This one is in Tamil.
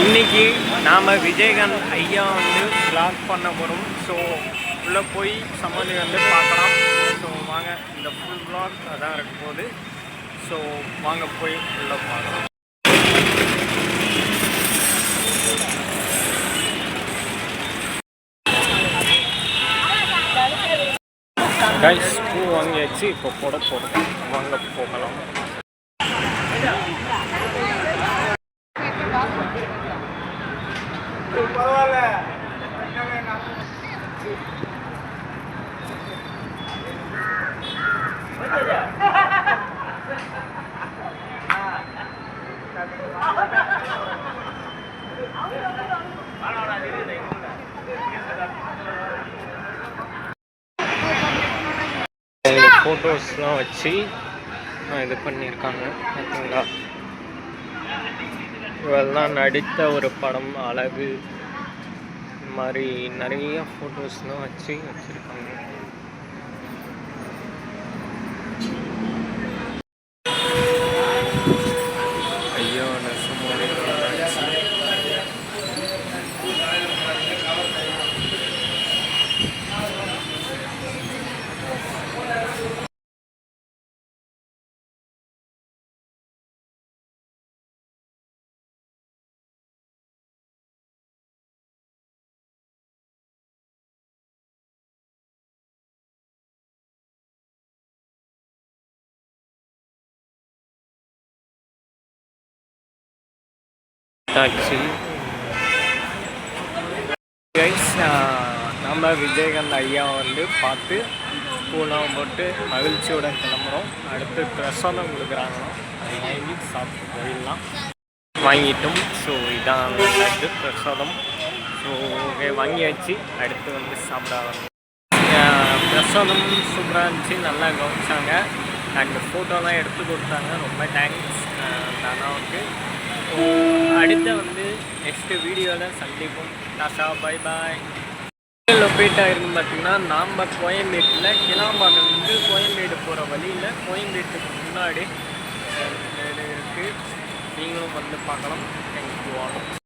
இன்றைக்கி நாம் விஜயகாந்த் ஐயா வந்து வ்ளாக் பண்ண போகிறோம். ஸோ உள்ளே போய் சமாதி வந்து பார்க்கலாம். ஸோ வாங்க, இந்த ஃபுல் வ்ளாக் அதான் இருக்கும் போது. ஸோ வாங்க போய் உள்ளே பார்க்கலாம். கைஸ், பூ வாங்கியாச்சு, இப்போ போட போகிறோம். வாங்க போகலாம். ஃபோட்டோஸ்லாம் வச்சு இது பண்ணியிருக்காங்க பார்த்தீங்களா. இவெல்லாம் நடித்த ஒரு படம் அழகு. இந்த மாதிரி நிறைய ஃபோட்டோஸ்லாம் வச்சுருக்காங்க. ஐயோ, நெசமாலே டாக்ஸி. கைஸ், நம்ம விஜயகாந்த் ஐயா வந்து பார்த்து பூலாம் போட்டு மகிழ்ச்சியோட கிளம்புறோம். அடுத்து பிரசாதம் கொடுக்குறாங்களாம், அதை வாங்கி சாப்பிட்டு போயிடலாம். வாங்கிட்டோம். ஸோ இதான் லட்டு பிரசாதம். ஸோ வாங்கியாச்சு. அடுத்து வந்து சாப்பிட பிரசாதம் சூப்பராக இருந்துச்சு, நல்லா கவனிச்சாங்க. அண்ட் ஃபோட்டோலாம் எடுத்து கொடுத்தாங்க. ரொம்ப தேங்க்ஸ் தானாவுக்கு. அடுத்த வந்து நெக்ஸ்ட்டு வீடியோவில் சந்திப்போம். Tata, bye bye. லொக்கேட் ஆகிருந்து பார்த்திங்கன்னா, நாம் கோயம்பேட்டில் கிளாம்பாக்கத்துலேருந்து கோயம்பேடு போகிற வழியில் கோயம்பேட்டுக்கு முன்னாடி இருக்குது. நீங்களும் வந்து பார்க்கலாம். Thank you all.